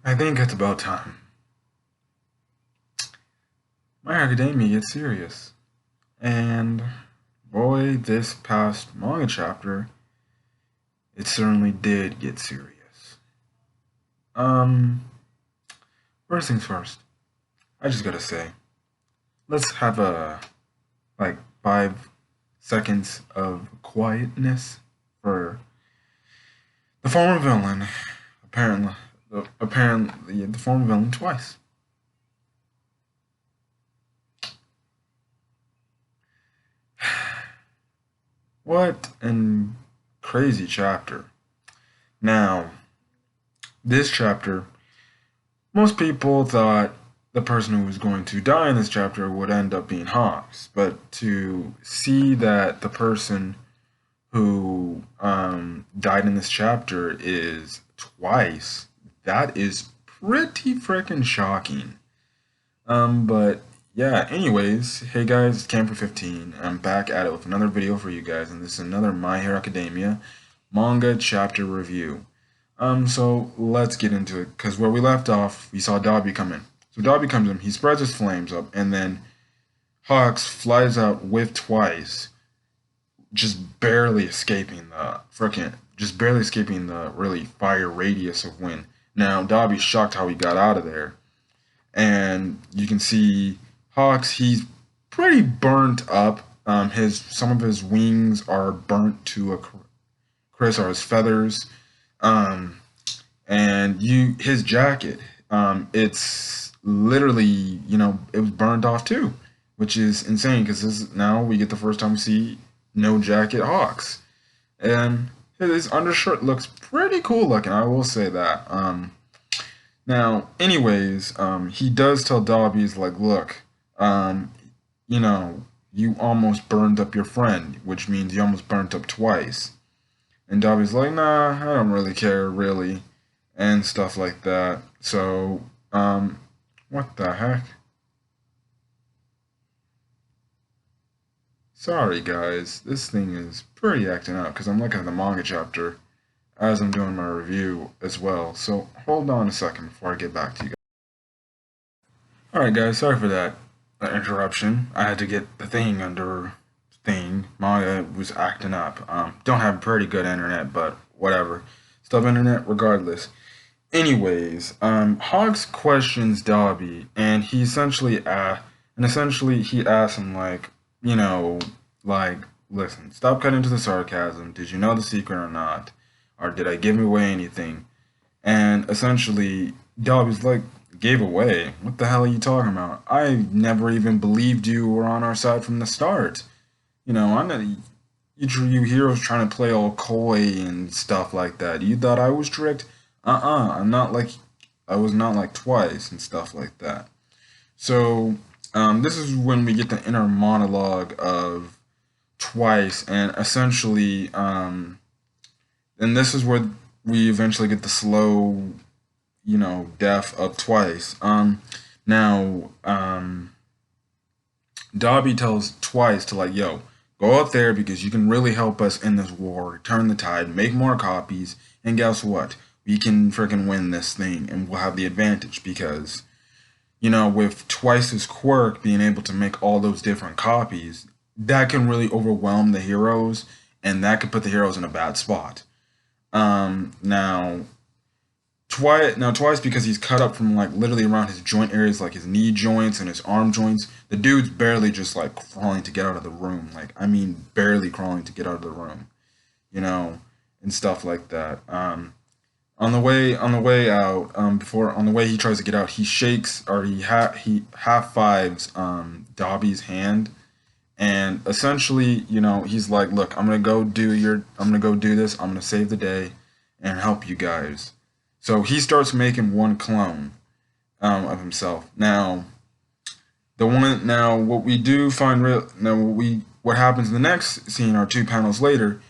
I think it's about time. My academia gets serious. And boy, this past manga chapter, it certainly did get serious. Um, First things first, I just gotta say, let's have a like 5 seconds of quietness for the former villain. Apparently, the former villain twice. What an crazy chapter. Now, this chapter, most people thought the person who was going to die in this chapter would end up being Hawks, but to see that the person who died in this chapter is twice, that is pretty freaking shocking. But yeah, anyways, hey guys, it's Cam for 15. I'm back at it with another video for you guys, and this is another My Hero Academia manga chapter review. So let's get into it, because where we left off, we saw Dobby come in. So Dobby comes in, he spreads his flames up, and then Hawks flies out with Twice, just barely escaping the really fire radius of wind. Now Dobby's shocked how he got out of there, and you can see Hawks. He's pretty burnt up. His some of his wings are burnt to a crisp, or his feathers. Um, and his jacket. It's literally, it was burned off too, which is insane because now we get the first time we see no jacket Hawks, and his undershirt looks pretty cool looking. I will say that. Now, anyways, he does tell Dobby, he's like, look, um, you know, you almost burned up your friend, which means you almost burnt up twice. And Dobby's like, nah, I don't really care, really, and stuff like that. So, what the heck? Sorry, guys, this thing is pretty acting out because I'm looking at the manga chapter as I'm doing my review as well. So, hold on a second before I get back to you guys. Alright, guys, sorry for that interruption. I had to get the thing under thing. Manga was acting up. Don't have pretty good internet, but whatever. Stuff internet regardless. Anyways, Hogs questions Dobby, and essentially he asks him like, like, listen, stop cutting into the sarcasm. Did you know the secret or not, or did I give away anything? And essentially, Dobby's like, gave away. What the hell are you talking about? I never even believed you were on our side from the start. I'm not. You heroes trying to play all coy and stuff like that. You thought I was tricked? I'm not like. I was not like Twice and stuff like that. So, this is when we get the inner monologue of Twice, and essentially, and this is where we eventually get the slow, death of Twice. Now, Dobby tells Twice to like, yo, go out there because you can really help us in this war, turn the tide, make more copies, and guess what? We can freaking win this thing, and we'll have the advantage because, with Twice's quirk being able to make all those different copies, that can really overwhelm the heroes, and that could put the heroes in a bad spot. Now Twice, because he's cut up from like literally around his joint areas, like his knee joints and his arm joints. The dude's barely just like crawling to get out of the room. Like, I mean, barely crawling to get out of the room, you know, and stuff like that. On the way out, before on the way he tries to get out, he shakes, or he half fives Dobby's hand, and essentially, he's like, look, I'm gonna go do this. I'm gonna save the day and help you guys. So he starts making one clone of himself. Now what we do find real now what happens in the next scene, or 2 panels later,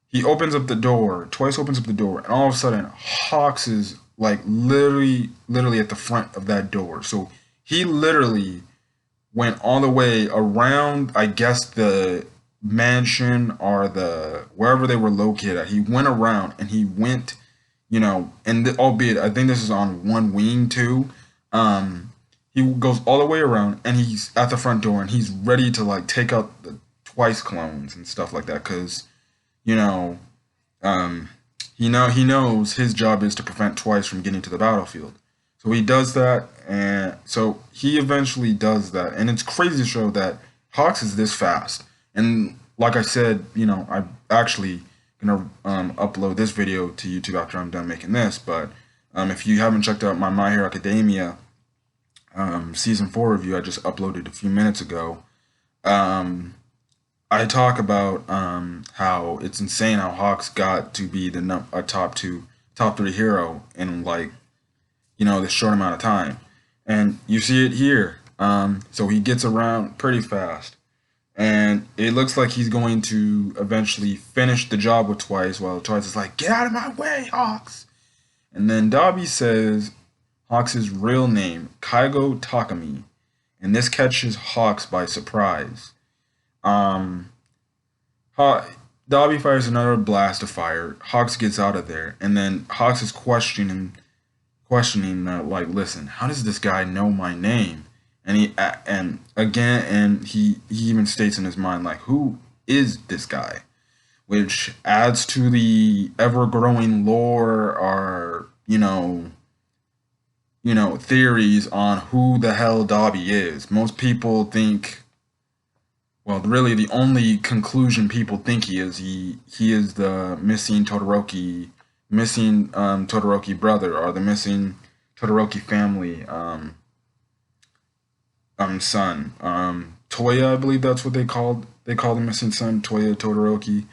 he opens up the door, Twice opens up the door, and all of a sudden Hawks is like literally at the front of that door. So he literally went all the way around, I guess, the mansion or the wherever they were located at. He went around and he went and albeit I think this is on one wing too. Um, he goes all the way around, and he's at the front door, and he's ready to like take out the Twice clones and stuff like that, because you know, um, he knows his job is to prevent Twice from getting to the battlefield. So he does that, and so he eventually does that, and it's crazy to show that Hawks is this fast. And like I said, I'm actually gonna upload this video to YouTube after I'm done making this. But if you haven't checked out my My Hero Academia season 4 review I just uploaded a few minutes ago, um, I talk about how it's insane how Hawks got to be a top three hero in like this short amount of time, and you see it here. So he gets around pretty fast, and it looks like he's going to eventually finish the job with Twice. While Twice is like, "Get out of my way, Hawks!" And then Dabi says Hawks' real name, Kaigo Takami, and this catches Hawks by surprise. Um, Haw- Dobby fires another blast of fire. Hawks gets out of there, and then Hawks is questioning that, like, listen, how does this guy know my name? And he even states in his mind, like, who is this guy? Which adds to the ever growing lore, or theories on who the hell Dobby is. Most people think, well, really, the only conclusion people think he is the missing Todoroki brother, or the missing Todoroki family son. Toya, I believe that's what they call the missing son, Toya Todoroki.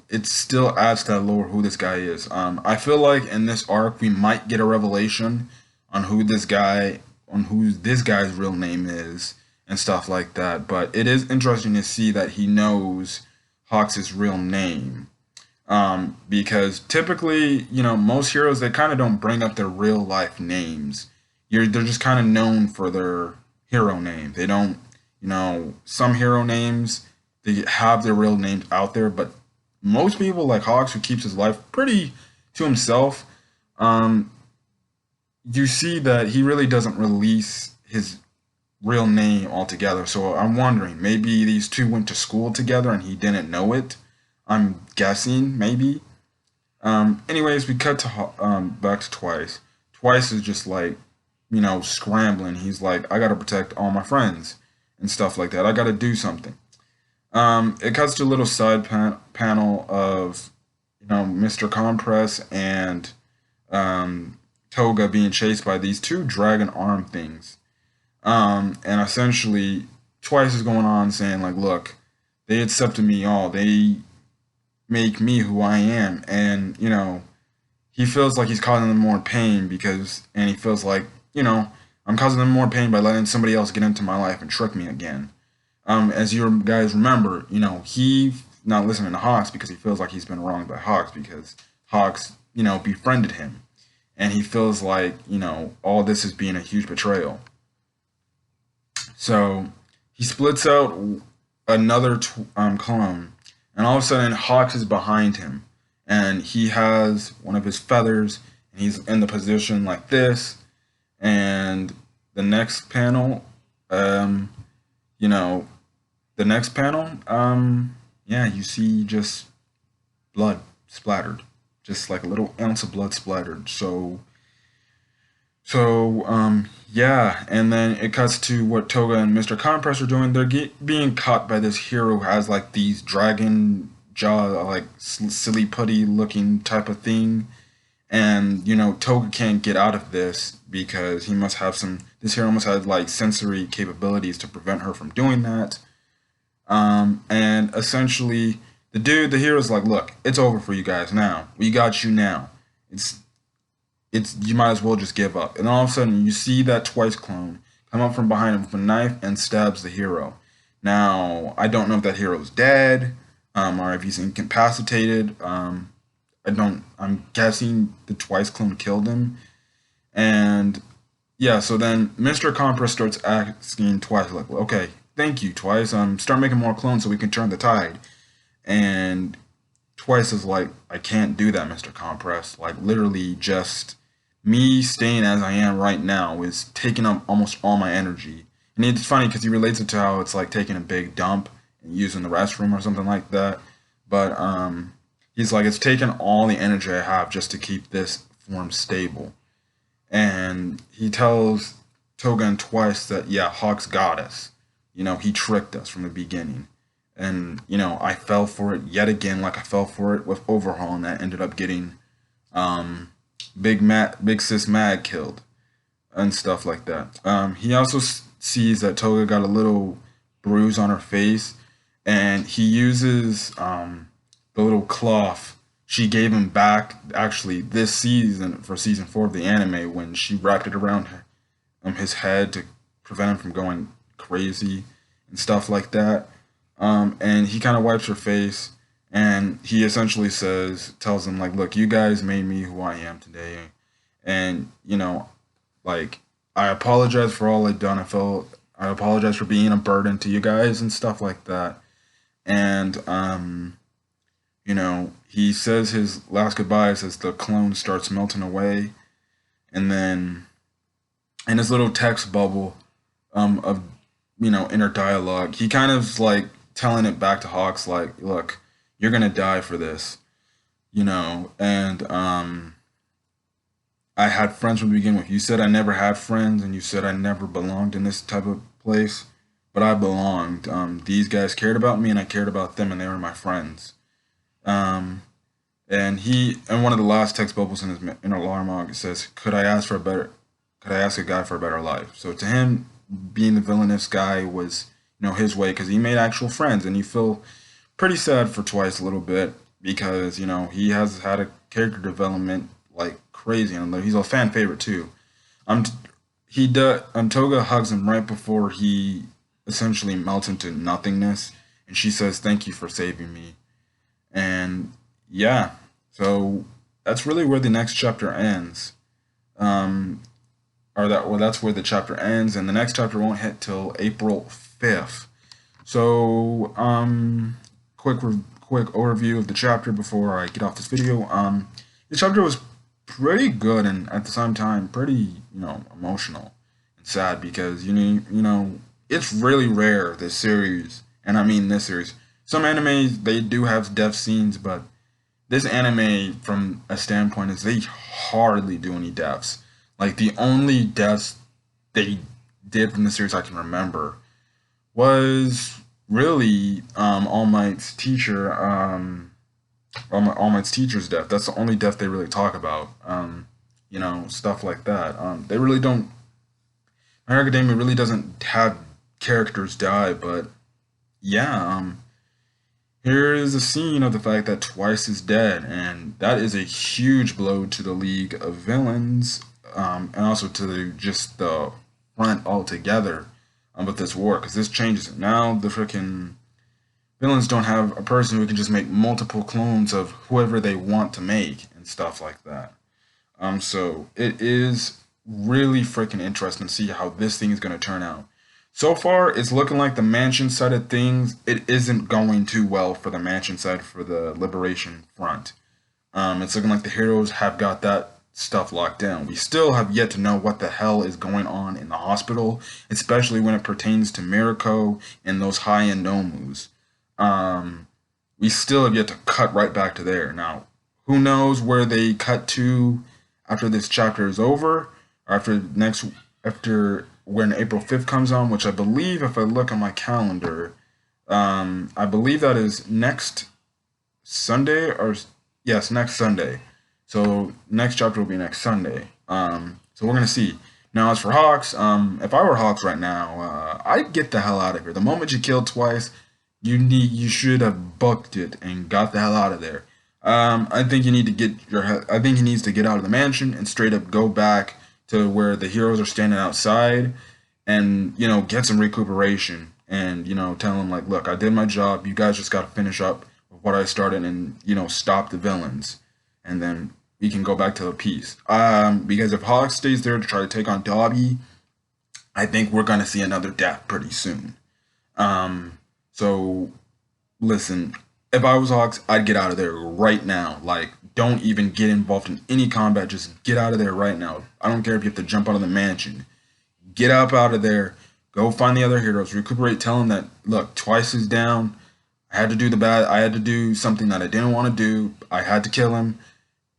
It still adds to that lore who this guy is. I feel like in this arc we might get a revelation on who this guy's real name is and stuff like that. But it is interesting to see that he knows Hawks' real name. Because typically, most heroes, they kind of don't bring up their real life names. They're just kind of known for their hero name. They don't, some hero names, they have their real names out there, but most people like Hawks, who keeps his life pretty to himself, um, you see that he really doesn't release his real name altogether. So I'm wondering, maybe these two went to school together and he didn't know it. I'm guessing, maybe. Anyways, we cut to back to Twice. Twice is just like, scrambling. He's like, I gotta protect all my friends and stuff like that. I gotta do something. It cuts to a little side panel of, Mr. Compress and Toga being chased by these two dragon arm things. And essentially, Twice is going on saying, like, look, they accepted me all. They make me who I am. And, he feels like he's causing them more pain and he feels like, I'm causing them more pain by letting somebody else get into my life and trick me again. As you guys remember, he's not listening to Hawks because he feels like he's been wronged by Hawks, because Hawks, befriended him. And he feels like, all this is being a huge betrayal. So he splits out another clone, and all of a sudden Hawks is behind him, and he has one of his feathers, and he's in the position like this. And the next panel, you know, the next panel, yeah, you see just blood splattered, just like a little ounce of blood splattered. Yeah, and then it cuts to what Toga and Mr. Compress are doing. They're being caught by this hero who has like these dragon jaw, like silly putty looking type of thing. And Toga can't get out of this because he must have this hero must have like sensory capabilities to prevent her from doing that. And essentially, the hero's like, look, it's over for you guys now. We got you now. It's you might as well just give up. And all of a sudden, you see that Twice clone come up from behind him with a knife and stabs the hero. Now, I don't know if that hero's dead, or if he's incapacitated. I'm guessing the Twice clone killed him. And yeah, so then Mr. Compress starts asking Twice, like, okay, thank you, Twice. Start making more clones so we can turn the tide. And Twice is like, I can't do that, Mr. Compress. Like, literally, just me staying as I am right now is taking up almost all my energy. And it's funny because he relates it to how it's like taking a big dump and using the restroom or something like that. But he's like, it's taking all the energy I have just to keep this form stable. And he tells Togen twice that, yeah, Hawks got us. He tricked us from the beginning. And, I fell for it yet again, like I fell for it with Overhaul, and that ended up getting Big Sis Mag killed and stuff like that. He also sees that Toga got a little bruise on her face, and he uses the little cloth she gave him back actually this season for season 4 of the anime when she wrapped it around his head to prevent him from going crazy and stuff like that. And he kind of wipes her face, and he essentially tells them like, "Look, you guys made me who I am today, and like, I apologize for all I've done. I apologize for being a burden to you guys and stuff like that." And he says his last goodbyes as the clone starts melting away, and then in his little text bubble of inner dialogue, he kind of like telling it back to Hawks like, "Look, you're gonna die for this," and I had friends from the beginning with you. Said I never had friends, and you said I never belonged in this type of place, but I belonged. These guys cared about me, and I cared about them, and they were my friends. Um, and one of the last text bubbles in his inner alarm it says, could I ask a guy for a better life?" So to him, being the villainous guy was, his way because he made actual friends, and you feel pretty sad for Twice a little bit because he has had a character development like crazy, and he's a fan favorite too. Um, Toga hugs him right before he essentially melts into nothingness, and she says, "Thank you for saving me." And yeah, so that's really where the next chapter ends. Um, that's where the chapter ends, and the next chapter won't hit till April 5th. So, quick overview of the chapter before I get off this video. The chapter was pretty good and at the same time pretty, emotional and sad because it's really rare this series, and I mean this series. Some animes they do have death scenes, but this anime, from a standpoint, is they hardly do any deaths. Like the only deaths they did from the series I can remember was really All Might's teacher's death. That's the only death they really talk about. Stuff like that. They really don't. My Hero Academia really doesn't have characters die, but yeah. Here is a scene of the fact that Twice is dead, and that is a huge blow to the League of Villains, and also to just the front altogether with this war, because this changes it. Now the freaking villains don't have a person who can just make multiple clones of whoever they want to make and stuff like that. So it is really freaking interesting to see how this thing is going to turn out. So far, it's looking like the mansion side of things, it isn't going too well for the mansion side for the Liberation Front. It's looking like the heroes have got that stuff locked down. We still have yet to know what the hell is going on in the hospital, especially when it pertains to Mirako and those high-end Nomus. We still have yet to cut right back to there. Now, who knows where they cut to after this chapter is over, or after when April 5th comes on, which I believe, if I look on my calendar, I believe that is next Sunday, or yes, next Sunday. So next chapter will be next Sunday. So we're gonna see. Now, as for Hawks, if I were Hawks right now, I'd get the hell out of here. The moment you killed Twice, you should have booked it and got the hell out of there. I think I think he needs to get out of the mansion and straight up go back to where the heroes are standing outside, and get some recuperation, and tell them like, look, I did my job. You guys just got to finish up with what I started, and stop the villains, and then we can go back to the peace. Because if Hawks stays there to try to take on Dobby, I think we're gonna see another death pretty soon. So listen, if I was Hawks, I'd get out of there right now. Like, don't even get involved in any combat. Just get out of there right now. I don't care if you have to jump out of the mansion. Get up out of there. Go find the other heroes. Recuperate. Tell them that, look, Twice is down. I had to do the bad. I had to do something that I didn't want to do. I had to kill him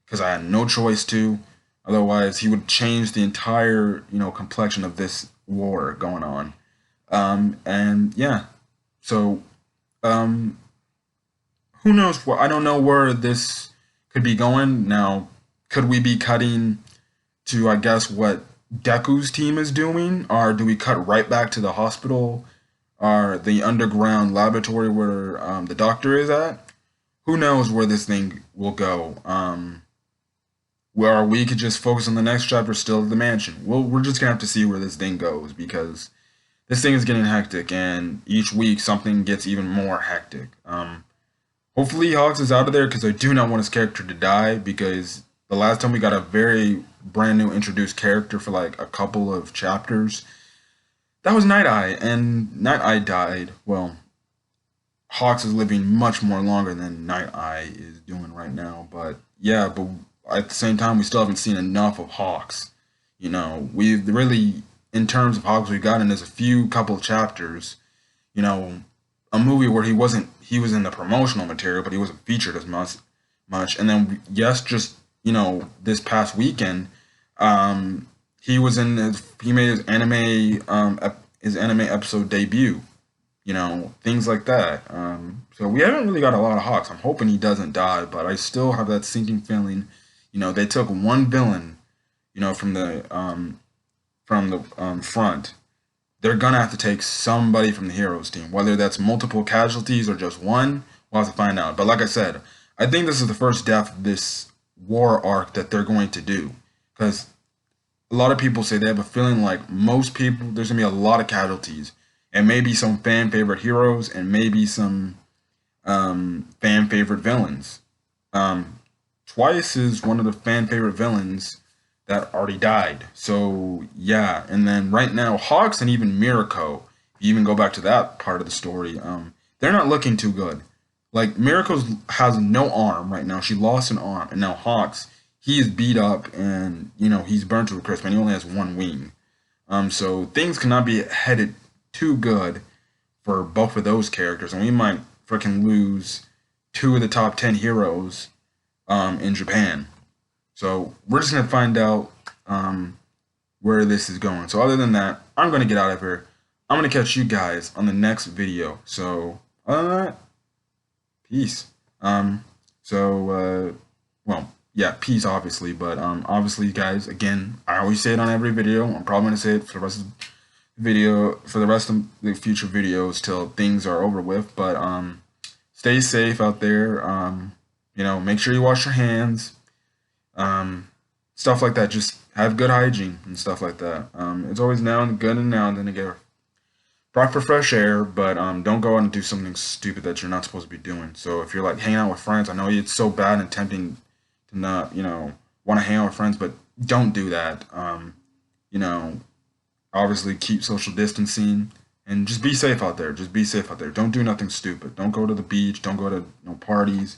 because I had no choice to. Otherwise, he would change the entire, complexion of this war going on. And yeah, so um, who knows what? I don't know where this could be going. Now, could we be cutting to, I guess, what Deku's team is doing, or do we cut right back to the hospital or the underground laboratory where the doctor is at? Who knows where this thing will go? Where we could just focus on the next chapter, still at the mansion. Well, we're just gonna have to see where this thing goes because this thing is getting hectic, and each week something gets even more hectic. Hopefully Hawks is out of there because I do not want his character to die because the last time we got a very brand new introduced character for like a couple of chapters, that was Night Eye, and Night Eye died. Well, Hawks is living much more longer than Night Eye is doing right now, but yeah, but at the same time, we still haven't seen enough of Hawks. We've really, in terms of Hawks, we've gotten is a few couple chapters. You know, a movie where he was in the promotional material, but he wasn't featured as much. And then yes, just this past weekend, he was in he made his anime episode debut. Things like that. So we haven't really got a lot of Hawks. I'm hoping he doesn't die, but I still have that sinking feeling. They took one villain, from the front. They're gonna have to take somebody from the heroes team, whether that's multiple casualties or just one. We'll have to find out. But like I said, I think this is the first death of this war arc that they're going to do, because a lot of people say they have a feeling like most people there's gonna be a lot of casualties, and maybe some fan favorite heroes, and maybe some fan favorite villains. Twice is one of the fan favorite villains that already died. So yeah, and then right now Hawks and even Mirako, if you even go back to that part of the story, they're not looking too good. Like Mirako has no arm right now. She lost an arm, and now Hawks, he is beat up, and he's burnt to a crisp, and he only has one wing. So things cannot be headed too good for both of those characters, and we might freaking lose two of the top 10 heroes in Japan. So we're just gonna find out where this is going. So other than that, I'm gonna get out of here. I'm gonna catch you guys on the next video. So other than that, peace. Well, yeah, peace obviously, but obviously guys, again, I always say it on every video. I'm probably gonna say it for the rest of the future videos till things are over with. But stay safe out there. Make sure you wash your hands. Stuff like that. Just have good hygiene and stuff like that. It's always now and then to get proper fresh air, but don't go out and do something stupid that you're not supposed to be doing. So if you're like hanging out with friends, I know it's so bad and tempting to not, want to hang out with friends, but don't do that. Obviously keep social distancing and just be safe out there. Just be safe out there. Don't do nothing stupid. Don't go to the beach. Don't go to parties.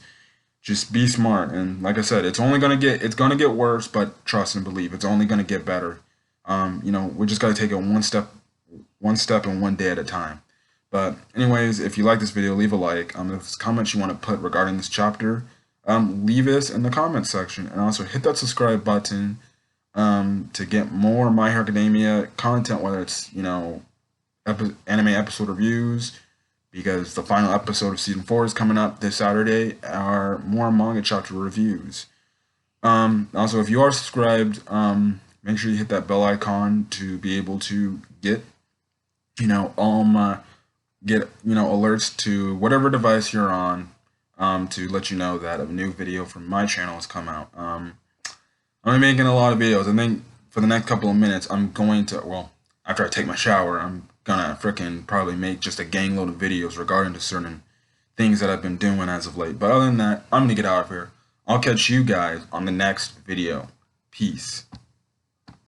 Just be smart. And like I said, it's gonna get worse, but trust and believe it's only gonna get better. We just gotta take it one step and one day at a time. But anyways, if you like this video, leave a like. If there's comments you want to put regarding this chapter, leave us in the comment section, and also hit that subscribe button to get more My Hero Academia content, whether it's anime episode reviews, because the final episode of season 4 is coming up this Saturday, are more manga chapter reviews. Also, if you are subscribed, make sure you hit that bell icon to be able to get alerts to whatever device you're on, to let you know that a new video from my channel has come out. I'm making a lot of videos. I think for the next couple of minutes, I'm going to, well, after I take my shower, I'm gonna frickin' probably make just a gang load of videos regarding to certain things that I've been doing as of late. But other than that, I'm gonna get out of here. I'll catch you guys on the next video. Peace.